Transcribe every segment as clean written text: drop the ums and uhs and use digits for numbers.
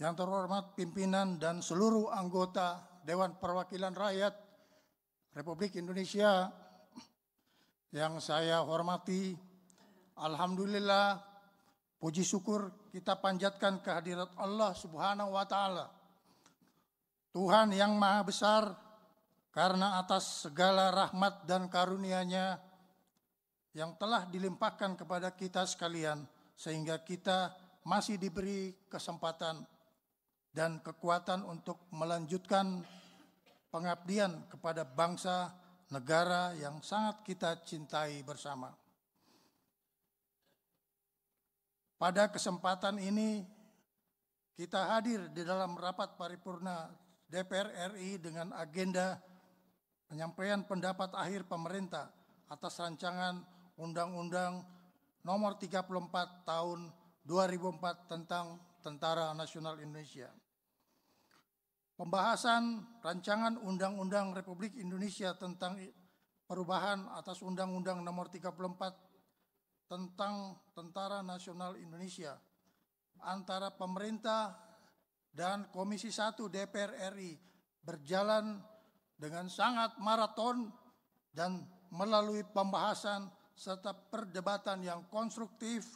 Yang terhormat pimpinan dan seluruh anggota Dewan Perwakilan Rakyat Republik Indonesia yang saya hormati, alhamdulillah, puji syukur kita panjatkan kehadirat Allah Subhanahu wa Ta'ala, Tuhan yang Maha Besar, karena atas segala rahmat dan karunia-Nya yang telah dilimpahkan kepada kita sekalian, sehingga kita masih diberi kesempatan dan kekuatan untuk melanjutkan pengabdian kepada bangsa negara yang sangat kita cintai bersama. Pada kesempatan ini kita hadir di dalam rapat paripurna DPR RI dengan agenda penyampaian pendapat akhir pemerintah atas rancangan Undang-Undang Nomor 34 Tahun 2004 tentang Tentara Nasional Indonesia. Pembahasan rancangan Undang-Undang Republik Indonesia tentang perubahan atas Undang-Undang Nomor 34 tentang Tentara Nasional Indonesia antara pemerintah dan Komisi 1 DPR RI berjalan dengan sangat maraton dan melalui pembahasan serta perdebatan yang konstruktif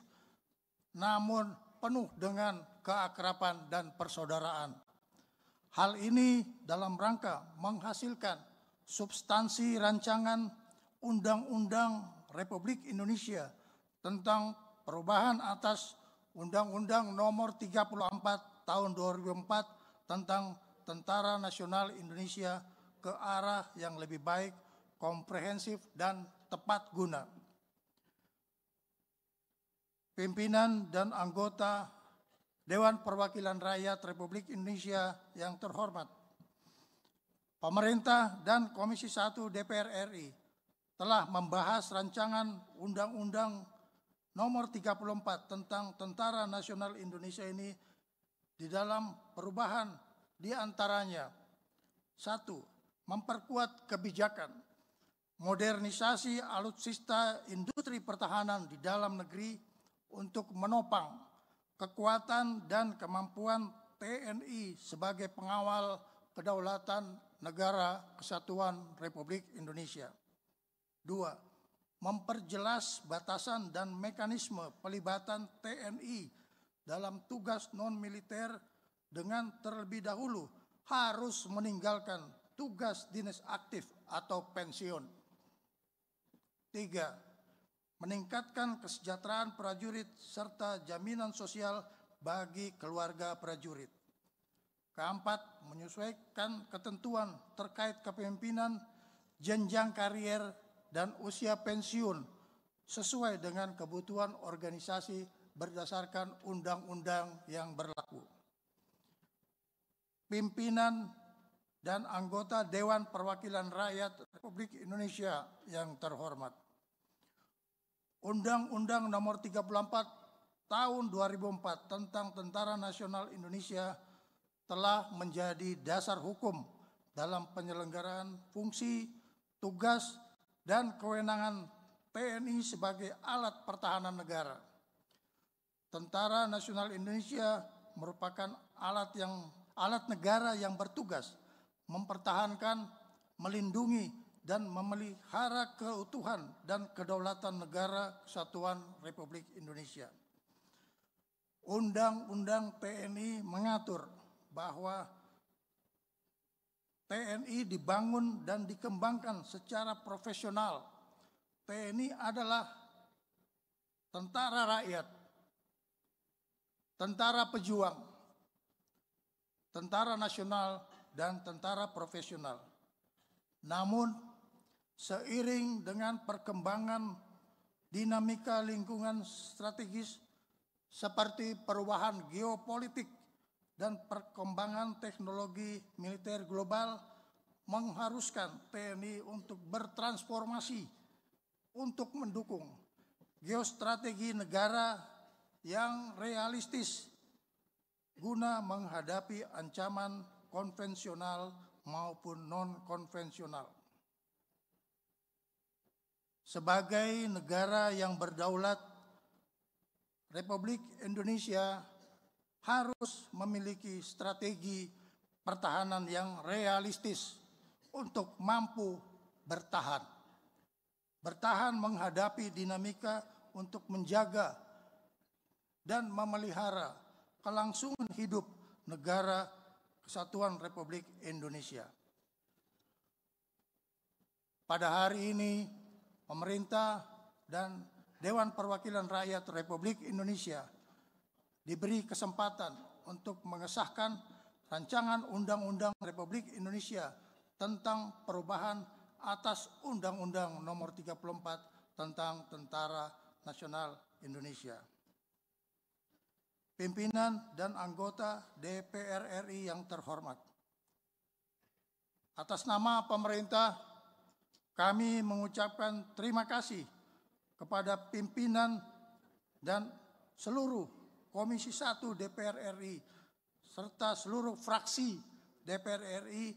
namun penuh dengan keakraban dan persaudaraan. Hal ini dalam rangka menghasilkan substansi rancangan Undang-Undang Republik Indonesia tentang perubahan atas Undang-Undang Nomor 34 Tahun 2004 tentang Tentara Nasional Indonesia ke arah yang lebih baik, komprehensif, dan tepat guna. Pimpinan dan anggota Dewan Perwakilan Rakyat Republik Indonesia yang terhormat, pemerintah dan Komisi 1 DPR RI telah membahas rancangan Undang-Undang Nomor 34 tentang Tentara Nasional Indonesia ini di dalam perubahan di antaranya: 1. Memperkuat kebijakan modernisasi alutsista industri pertahanan di dalam negeri untuk menopang kekuatan dan kemampuan TNI sebagai pengawal kedaulatan negara kesatuan Republik Indonesia. 2. Memperjelas batasan dan mekanisme pelibatan TNI dalam tugas non-militer dengan terlebih dahulu harus meninggalkan tugas dinas aktif atau pensiun. 3. Meningkatkan kesejahteraan prajurit serta jaminan sosial bagi keluarga prajurit. 4. Menyesuaikan ketentuan terkait kepemimpinan, jenjang karier, dan usia pensiun sesuai dengan kebutuhan organisasi berdasarkan undang-undang yang berlaku. Pimpinan dan anggota Dewan Perwakilan Rakyat Republik Indonesia yang terhormat, Undang-Undang Nomor 34 Tahun 2004 tentang Tentara Nasional Indonesia telah menjadi dasar hukum dalam penyelenggaraan fungsi, tugas, dan kewenangan TNI sebagai alat pertahanan negara. Tentara Nasional Indonesia merupakan alat negara yang bertugas mempertahankan, melindungi, dan memelihara keutuhan dan kedaulatan negara kesatuan Republik Indonesia. Undang-Undang TNI mengatur bahwa TNI dibangun dan dikembangkan secara profesional. TNI adalah tentara rakyat, tentara pejuang, tentara nasional, dan tentara profesional. Namun, seiring dengan perkembangan dinamika lingkungan strategis seperti perubahan geopolitik dan perkembangan teknologi militer global mengharuskan TNI untuk bertransformasi untuk mendukung geostrategi negara yang realistis guna menghadapi ancaman konvensional maupun non-konvensional. Sebagai negara yang berdaulat, Republik Indonesia harus memiliki strategi pertahanan yang realistis untuk mampu bertahan. Bertahan menghadapi dinamika untuk menjaga dan memelihara kelangsungan hidup negara Kesatuan Republik Indonesia. Pada hari ini, pemerintah dan Dewan Perwakilan Rakyat Republik Indonesia diberi kesempatan untuk mengesahkan rancangan Undang-Undang Republik Indonesia tentang perubahan atas Undang-Undang Nomor 34 tentang Tentara Nasional Indonesia. Pimpinan dan anggota DPR RI yang terhormat, atas nama pemerintah, kami mengucapkan terima kasih kepada pimpinan dan seluruh Komisi 1 DPR RI, serta seluruh fraksi DPR RI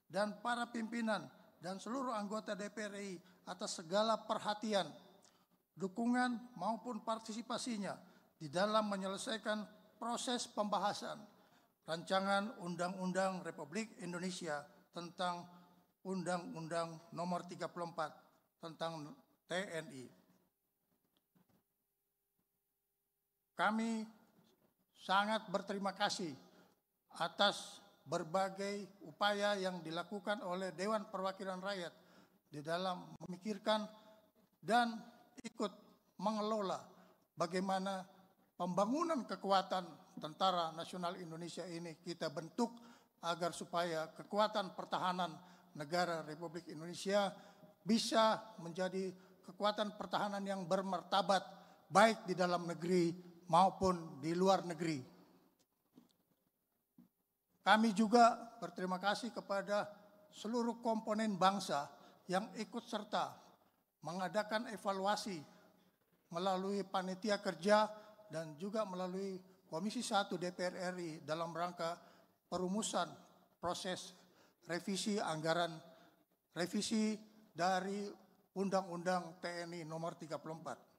dan para pimpinan dan seluruh anggota DPR RI atas segala perhatian, dukungan maupun partisipasinya di dalam menyelesaikan proses pembahasan rancangan Undang-Undang Republik Indonesia tentang Undang-Undang Nomor 34 tentang TNI. Kami sangat berterima kasih atas berbagai upaya yang dilakukan oleh Dewan Perwakilan Rakyat di dalam memikirkan dan ikut mengelola bagaimana pembangunan kekuatan Tentara Nasional Indonesia ini kita bentuk agar supaya kekuatan pertahanan negara Republik Indonesia bisa menjadi kekuatan pertahanan yang bermartabat baik di dalam negeri maupun di luar negeri. Kami juga berterima kasih kepada seluruh komponen bangsa yang ikut serta mengadakan evaluasi melalui panitia kerja dan juga melalui Komisi 1 DPR RI dalam rangka perumusan proses revisi anggaran, revisi dari Undang-Undang TNI Nomor 34.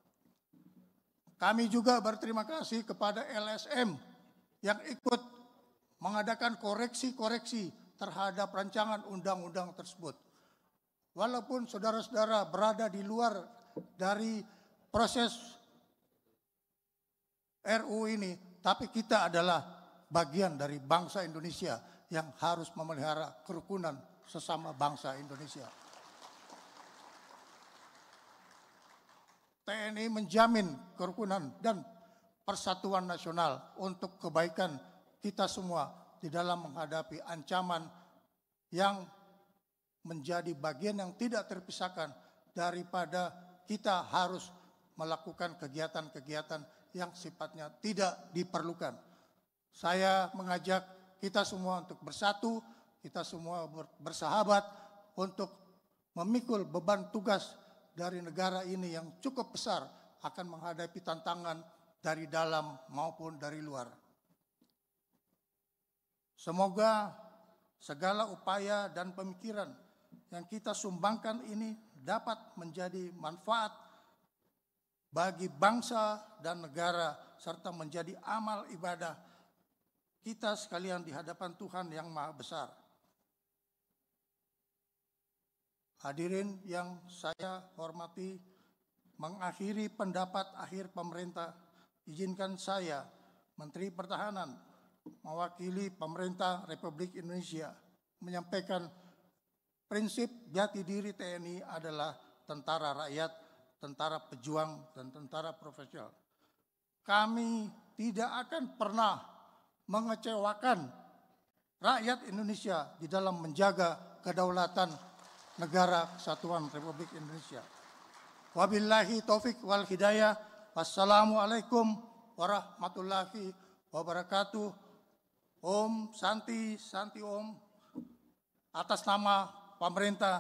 Kami juga berterima kasih kepada LSM yang ikut mengadakan koreksi-koreksi terhadap rancangan undang-undang tersebut. Walaupun saudara-saudara berada di luar dari proses RU ini, tapi kita adalah bagian dari bangsa Indonesia yang harus memelihara kerukunan sesama bangsa Indonesia. TNI menjamin kerukunan dan persatuan nasional untuk kebaikan kita semua di dalam menghadapi ancaman yang menjadi bagian yang tidak terpisahkan daripada kita harus melakukan kegiatan-kegiatan yang sifatnya tidak diperlukan. Saya mengajak kita semua untuk bersatu, kita semua bersahabat untuk memikul beban tugas dari negara ini yang cukup besar akan menghadapi tantangan dari dalam maupun dari luar. Semoga segala upaya dan pemikiran yang kita sumbangkan ini dapat menjadi manfaat bagi bangsa dan negara serta menjadi amal ibadah kita sekalian di hadapan Tuhan yang Maha Besar. Hadirin yang saya hormati, mengakhiri pendapat akhir pemerintah, izinkan saya, Menteri Pertahanan, mewakili pemerintah Republik Indonesia, menyampaikan prinsip jati diri TNI adalah tentara rakyat, tentara pejuang, dan tentara profesional. Kami tidak akan pernah mengecewakan rakyat Indonesia di dalam menjaga kedaulatan negara Kesatuan Republik Indonesia. Wabillahi taufik wal hidayah. Wassalamualaikum warahmatullahi wabarakatuh. Om Santi, Santi Om. Atas nama pemerintah